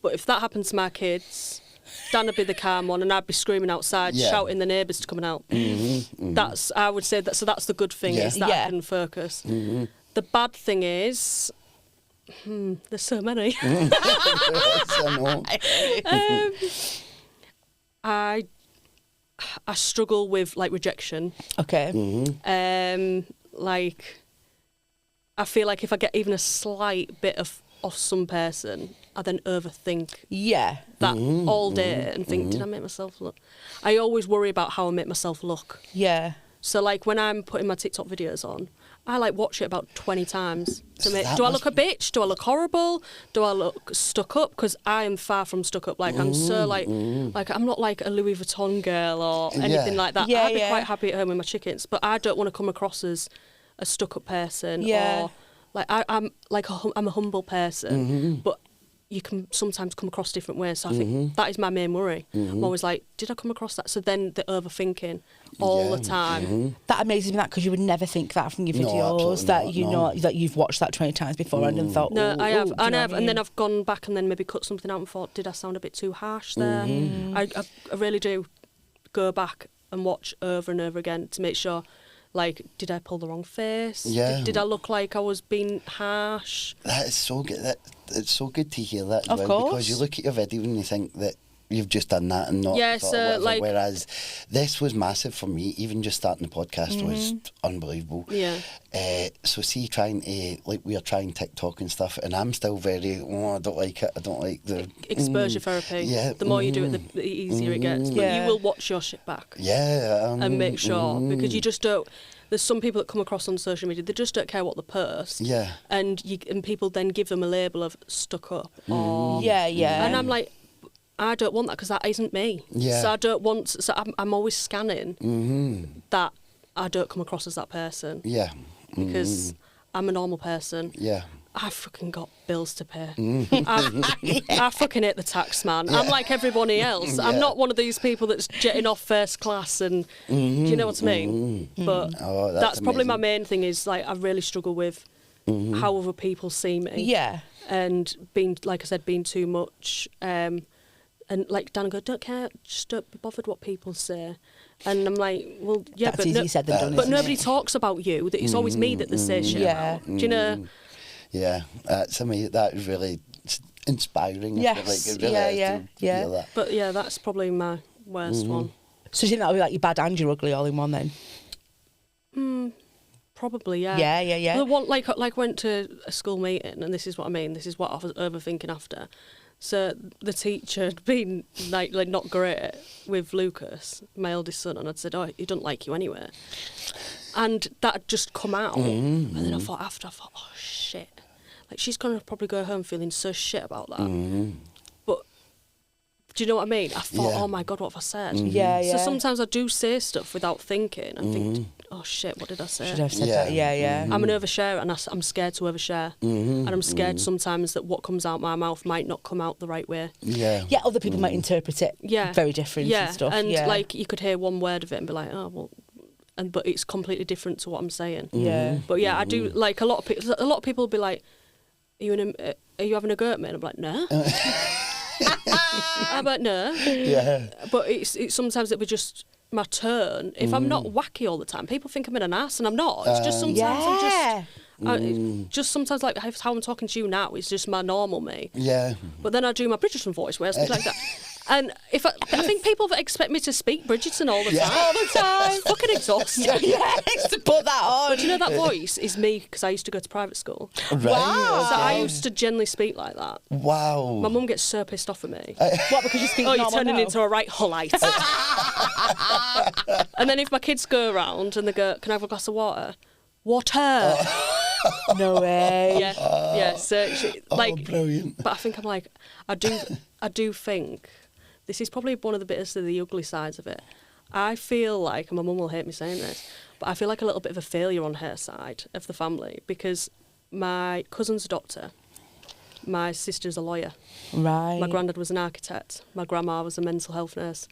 But if that happened to my kids, Dan would be the calm one, and I'd be screaming outside, Yeah. shouting the neighbours to come and help. That's, I would say that. So that's the good thing, Yeah. is that Yeah. I can focus. The bad thing is, there's so many. I struggle with like rejection. Okay. Like, I feel like if I get even a slight bit of some person, I then overthink Yeah. that all day and think, did I make myself look? I always worry about how I make myself look. Yeah. So like when I'm putting my TikTok videos on, I like watch it about 20 times to make. That Do I must look a bitch? Do I look horrible? Do I look stuck up? Because I am far from stuck up. Like I'm so like I'm not like a Louis Vuitton girl or anything like that. Yeah, I'd be yeah. quite happy at home with my chickens, but I don't want to come across as a stuck up person. Yeah. Or like I'm like I'm a humble person, but you can sometimes come across different ways. So I think that is my main worry. I'm always like, did I come across that? So then the overthinking all the time. That amazes me, that, because you would never think that from your No, videos, absolutely that not, you no. know that you've watched that 20 times before and then thought, No, I have, do you know what I and then mean? I've gone back and then maybe cut something out and thought, did I sound a bit too harsh there? I really do go back and watch over and over again to make sure, like, did I pull the wrong face? Yeah. Did I look like I was being harsh? That is so good. It's so good to hear that, Of as well, because course. you look at your video and you think that you've just done that and not Yeah, thought so, of whatever. like- Whereas this was massive for me. Even just starting the podcast was unbelievable. Yeah. So see, trying to we are trying TikTok and stuff, and I'm still very I don't like it. I don't like the Exposure therapy. Yeah. The more you do it, the easier it gets. But Yeah. you will watch your shit back Yeah. and make sure, because you just don't. There's some people that come across on social media, they just don't care what they post. Yeah. And people then give them a label of stuck up or Yeah, yeah. and I'm like, I don't want that, because that isn't me. Yeah. So I don't want. So I'm always scanning that I don't come across as that person, Yeah. because I'm a normal person. Yeah. I fucking got bills to pay. I fucking hate the tax man. I'm like everybody else. I'm not one of these people that's jetting off first class and do you know what I mean? But Oh, that's probably my amazing. main thing, is like I really struggle with how other people see me. Yeah. And being, like I said, being too much. And like Dan go, don't care, just don't be bothered what people say. And I'm like, well, yeah, That's easier said than done, but isn't nobody it? talks about you. That it's always me that they say shit about. Do you know? Yeah, to me that is really inspiring. Yes, I feel like it really is to feel that. But yeah, that's probably my worst one. So do you think that'll be like your bad and your ugly all in one then? Probably, yeah. Yeah. The one, like went to a school meeting, and this is what I mean. This is what I was overthinking after. So the teacher had been like not great with Lucas, my eldest son, and I'd said, "Oh, he doesn't like you anyway," and that had just come out. And then I thought, "Oh shit!" Like she's gonna probably go home feeling so shit about that. But do you know what I mean? I thought, "Oh my god, what have I said?" Yeah. So sometimes I do say stuff without thinking and think, "Oh shit, what did I say?" Should I have said that? Yeah. I'm an oversharer, and I'm scared to overshare. And I'm scared sometimes that what comes out my mouth might not come out the right way. Yeah, other people might interpret it very different and stuff. And like you could hear one word of it and be like, oh well, but it's completely different to what I'm saying. Yeah. But yeah, I do like a lot of people will be like, are you having a go at me? And I'm like, no. I'm like, no. Yeah. But it's sometimes it would just my turn. If I'm not wacky all the time, people think I'm in an ass, and I'm not. It's just sometimes just sometimes like how I'm talking to you now is just my normal me. Yeah. But then I do my Bridgerton voice, where I speak like that. And if I think people that expect me to speak Bridgerton all the time, it's fucking exhausting. To put that on. But you know that voice is me because I used to go to private school. Right. Wow. So I used to generally speak like that. Wow. My mum gets so pissed off at me. What, because you speak Oh, normal you're turning now? into a right Hullite. And then if my kids go around and they go, can I have a glass of water? Water. No way. Yeah. So brilliant. but I think I'm like, I do think this is probably one of the bits of the ugly sides of it. I feel like, and my mum will hate me saying this, but I feel like a little bit of a failure on her side of the family because my cousin's a doctor, my sister's a lawyer, Right. my granddad was an architect, my grandma was a mental health nurse,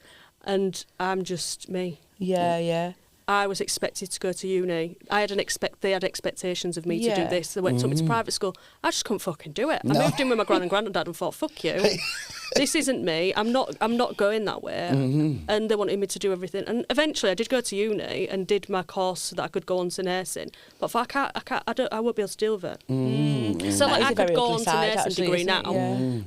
and I'm just me. Yeah. I was expected to go to uni. They had expectations of me to do this. They took me to private school. I just couldn't fucking do it. I moved in with my gran and granddad and thought, fuck you. This isn't me. I'm not going that way. And they wanted me to do everything. And eventually I did go to uni and did my course so that I could go on to nursing. But I won't be able to deal with it. So like I could go on to nursing degree now.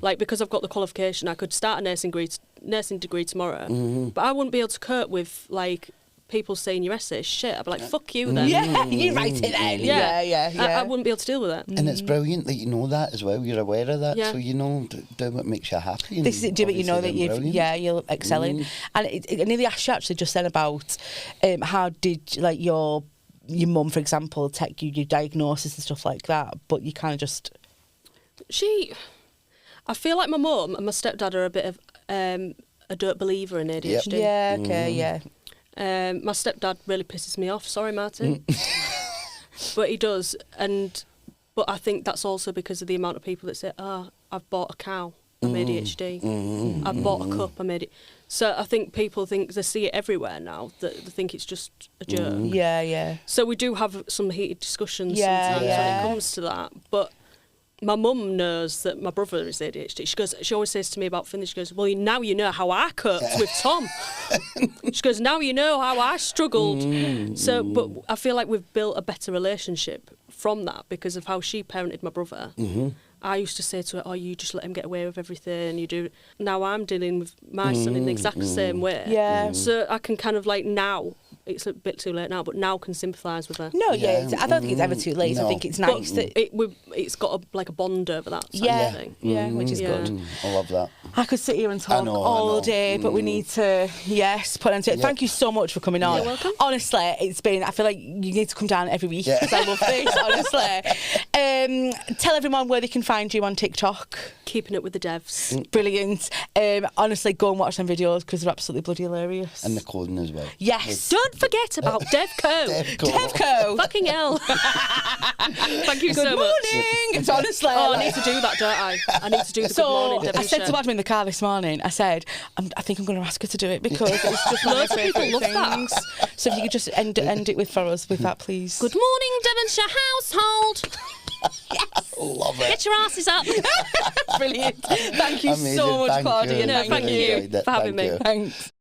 Like because I've got the qualification, I could start a nursing degree tomorrow. But I wouldn't be able to cope with like people saying your essays shit. I'd be like, fuck you then. Yeah, you write it then. Yeah. I wouldn't be able to deal with it. And it's brilliant that you know that as well. You're aware of that, Yeah. so you know do what makes you happy. This is it, do what you know that you're you're excelling. And I nearly asked you actually just then about how did like your mum, for example, take you your diagnosis and stuff like that, but you kind of just... I feel like my mum and my stepdad are a bit of a dirt believer in ADHD. Yep. Yeah, okay, yeah. My stepdad really pisses me off. Sorry, Martin. But he does. But I think that's also because of the amount of people that say, I've bought a cow, I'm ADHD. I've bought a cup, I'm ADHD. So I think people think they see it everywhere now, that they think it's just a joke. Yeah. So we do have some heated discussions sometimes when it comes to that. But my mum knows that my brother is ADHD. She always says to me about Finley, she goes, well, now you know how I coped with Tom. She goes, now you know how I struggled. But I feel like we've built a better relationship from that because of how she parented my brother. I used to say to her, oh, you just let him get away with everything. You do. Now I'm dealing with my son in the exact same way. Yeah. So I can kind of like now, it's a bit too late now, but now can sympathise with her. No, I don't think it's ever too late. No. I think it's nice that... It's got a bond over that sort of thing. Yeah, which is good. I love that. I could sit here and talk all day, but we need to, put an end to it. Thank you so much for coming on. You're welcome. Honestly, I feel like you need to come down every week because I love this, honestly. Tell everyone where they can find you on TikTok. Keeping it with the devs. Brilliant. Honestly, go and watch them videos because they're absolutely bloody hilarious. And the clothing as well. Yes. Don't forget about Devco. Devco. Fucking hell. Thank you Good so morning. much. It's honestly. I need to do that, don't I? I need to do the good morning, I Devonshire. said to Adam in the car this morning, I said, I think I'm going to ask her to do it because it's just one of Loads my of people favourite love things. that. So if you could just end it for us with that, please. Good morning, Devonshire household. Love it. Get your asses up. Brilliant. Thank you Amazing. so much, Thank Claudia. you. No, thank Really you enjoyed it. for having Thank me. you. Thanks.